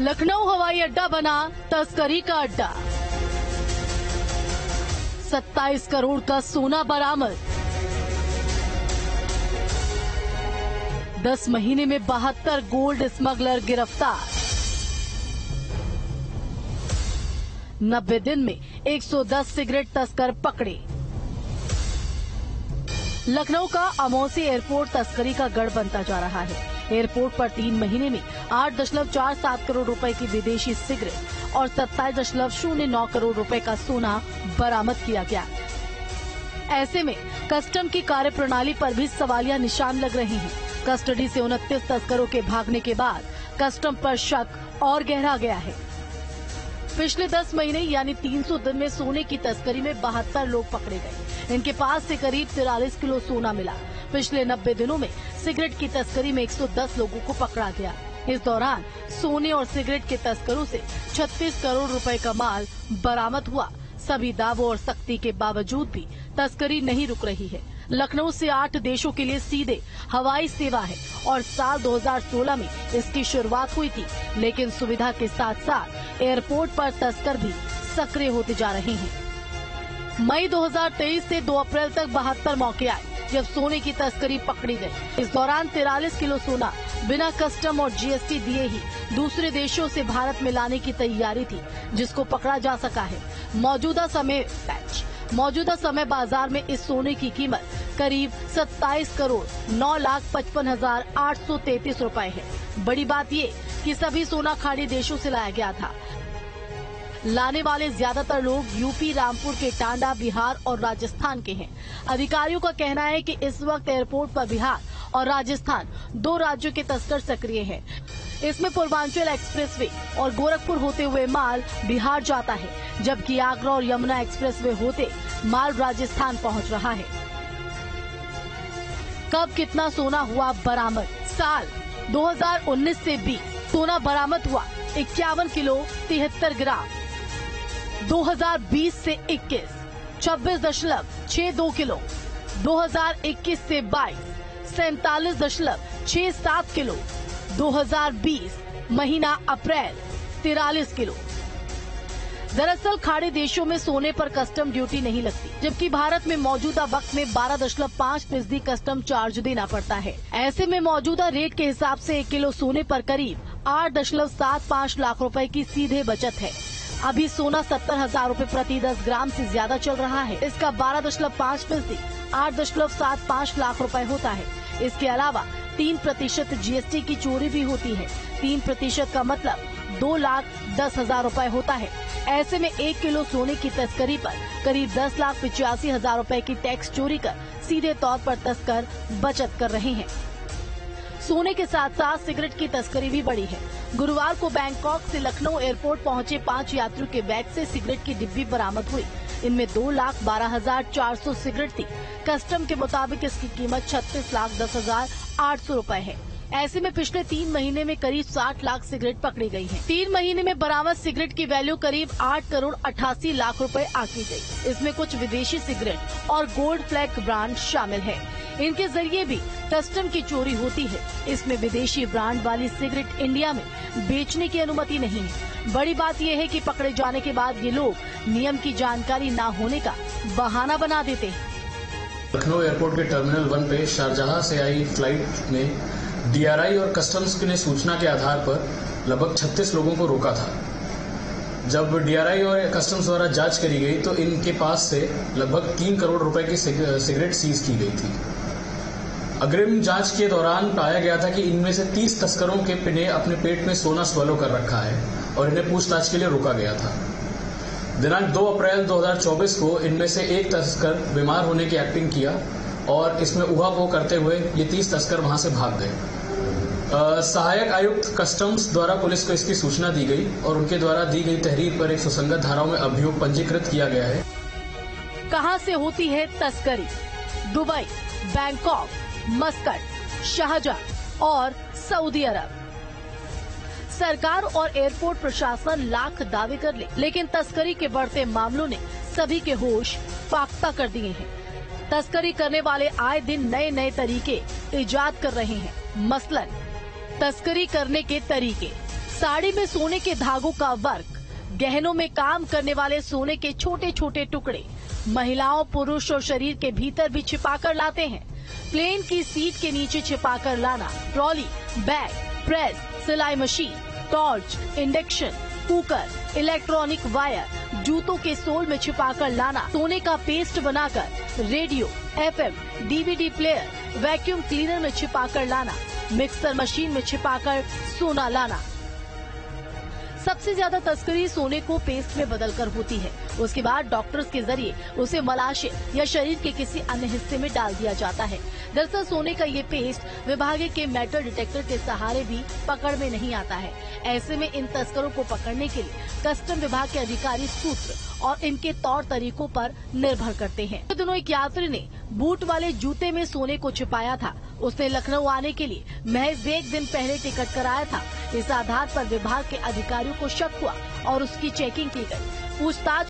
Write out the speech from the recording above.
लखनऊ हवाई अड्डा बना तस्करी का अड्डा। 27 करोड़ का सोना बरामद। 10 महीने में 72 गोल्ड स्मगलर गिरफ्तार। 90 दिन में 110 सिगरेट तस्कर पकड़े। लखनऊ का अमौसी एयरपोर्ट तस्करी का गढ़ बनता जा रहा है। एयरपोर्ट पर 3 महीने में 8.47 करोड़ रुपए की विदेशी सिगरेट और 27.09 करोड़ रुपए का सोना बरामद किया गया। ऐसे में कस्टम की कार्यप्रणाली पर भी सवालिया निशान लग रहे हैं। कस्टडी से 29 तस्करों के भागने के बाद कस्टम पर शक और गहरा गया है। पिछले 10 महीने यानी 300 दिन में सोने की तस्करी में 72 लोग पकड़े गए। इनके पास से करीब 43 किलो सोना मिला। पिछले 90 दिनों में सिगरेट की तस्करी में 110 लोगों को पकड़ा गया। इस दौरान सोने और सिगरेट के तस्करों से 36 करोड़ रुपए का माल बरामद हुआ। सभी दावों और सख्ती के बावजूद भी तस्करी नहीं रुक रही है। लखनऊ से 8 देशों के लिए सीधे हवाई सेवा है और साल 2016 में इसकी शुरुआत हुई थी, लेकिन सुविधा के साथ साथ एयरपोर्ट पर तस्कर भी सक्रिय होते जा रहे हैं। मई 2023 से 2 अप्रैल तक 72 मौके आए जब सोने की तस्करी पकड़ी गई। इस दौरान 43 किलो सोना बिना कस्टम और जीएसटी दिए ही दूसरे देशों से भारत में लाने की तैयारी थी, जिसको पकड़ा जा सका है। मौजूदा समय बाजार में इस सोने की कीमत करीब 27 करोड़ 9,55,833 रुपए है। बड़ी बात ये कि सभी सोना खाड़ी देशों से लाया गया था। लाने वाले ज्यादातर लोग यूपी, रामपुर के टांडा, बिहार और राजस्थान के हैं। अधिकारियों का कहना है कि इस वक्त एयरपोर्ट पर बिहार और राजस्थान 2 राज्यों के तस्कर सक्रिय हैं। इसमें पूर्वांचल एक्सप्रेसवे और गोरखपुर होते हुए माल बिहार जाता है, जबकि आगरा और यमुना एक्सप्रेसवे होते माल राजस्थान पहुंच रहा है। कब कितना सोना हुआ बरामद? साल 2019 से 20 सोना बरामद हुआ 51 किलो 73 ग्राम। 2020 से 21 26.62 किलो। 2021 से 22 47.67 किलो। 2020 महीना अप्रैल 43 किलो। दरअसल खाड़ी देशों में सोने पर कस्टम ड्यूटी नहीं लगती, जबकि भारत में मौजूदा वक्त में 12.5% कस्टम चार्ज देना पड़ता है। ऐसे में मौजूदा रेट के हिसाब से 1 किलो सोने पर करीब 8.75 लाख रुपए की सीधे बचत है। अभी सोना 70,000 रुपए प्रति 10 ग्राम से ज्यादा चल रहा है। इसका 12.5% 8.75 लाख रुपए होता है। इसके अलावा 3% जीएसटी की चोरी भी होती है। 3% का मतलब 2,10,000 रुपए होता है। ऐसे में 1 किलो सोने की तस्करी पर करीब 10,85,000 रुपए की टैक्स चोरी कर सीधे तौर पर तस्कर बचत कर रहे हैं। सोने के साथ साथ सिगरेट की तस्करी भी बढ़ी है। गुरुवार को बैंकॉक से लखनऊ एयरपोर्ट पहुंचे 5 यात्रियों के बैग से सिगरेट की डिब्बी बरामद हुई। इनमें 2,12,400 सिगरेट थी। कस्टम के मुताबिक इसकी कीमत 36,10,800 रुपए है। ऐसे में पिछले 3 महीने में करीब 60 लाख सिगरेट पकड़ी गई है। 3 महीने में बरामद सिगरेट की वैल्यू करीब 8 करोड़ 88 लाख रुपए आंकी गई। इसमें कुछ विदेशी सिगरेट और गोल्ड फ्लैग ब्रांड शामिल है। इनके जरिए भी कस्टम की चोरी होती है। इसमें विदेशी ब्रांड वाली सिगरेट इंडिया में बेचने की अनुमति नहीं है। बड़ी बात यह है कि पकड़े जाने के बाद ये लोग नियम की जानकारी न होने का बहाना बना देते हैं। लखनऊ एयरपोर्ट के टर्मिनल 1 पे शारजाह से आई फ्लाइट में डीआरआई और कस्टम्स ने सूचना के आधार पर लगभग 36 लोगों को रोका था। जब डीआरआई और कस्टम्स द्वारा जांच करी गई तो इनके पास से लगभग 3 करोड़ रुपए की सिगरेट सीज की गई थी। अग्रिम जांच के दौरान पाया गया था कि इनमें से 30 तस्करों के ने अपने पेट में सोना स्वलो कर रखा है और इन्हें पूछताछ के लिए रोका गया था। दिनांक 2 अप्रैल 2024 को इनमें से एक तस्कर बीमार होने की एक्टिंग किया और इसमें उहापोह करते हुए ये 30 तस्कर वहां से भाग गए। सहायक आयुक्त कस्टम्स द्वारा पुलिस को इसकी सूचना दी गई और उनके द्वारा दी गई तहरीर पर एक सुसंगत धाराओं में अभियोग पंजीकृत किया गया है। कहां से होती है तस्करी? दुबई, बैंकॉक, मस्कट, शारजाह और सऊदी अरब। सरकार और एयरपोर्ट प्रशासन लाख दावे कर ले, लेकिन तस्करी के बढ़ते मामलों ने सभी के होश फाख्ता कर दिए हैं। तस्करी करने वाले आए दिन नए नए तरीके इजाद कर रहे हैं। मसलन तस्करी करने के तरीके साड़ी में सोने के धागों का वर्क, गहनों में काम करने वाले सोने के छोटे छोटे टुकड़े महिलाओं, पुरुष और शरीर के भीतर भी छिपाकर लाते हैं। प्लेन की सीट के नीचे छिपाकर लाना, ट्रॉली, बैग, प्रेस, सिलाई machine, torch, induction cooker, electronic wire, जूतों के सोल में छिपाकर लाना, सोने का पेस्ट बनाकर radio, FM, DVD player, vacuum cleaner में छिपाकर लाना, मिक्सर मशीन में छिपाकर सोना लाना। सबसे ज्यादा तस्करी सोने को पेस्ट में बदलकर होती है। उसके बाद डॉक्टर्स के जरिए उसे मलाशय या शरीर के किसी अन्य हिस्से में डाल दिया जाता है। दरअसल सोने का ये पेस्ट विभाग के मेटल डिटेक्टर के सहारे भी पकड़ में नहीं आता है। ऐसे में इन तस्करों को पकड़ने के लिए कस्टम विभाग के अधिकारी सूत्र और इनके तौर तरीकों पर निर्भर करते हैं। तो दोनों एक यात्री ने बूट वाले जूते में सोने को छिपाया था। उसने लखनऊ आने के लिए महज एक दिन पहले टिकट कराया था। इस आधार पर विभाग के अधिकारियों को शक हुआ और उसकी चेकिंग की गई। पूछताछ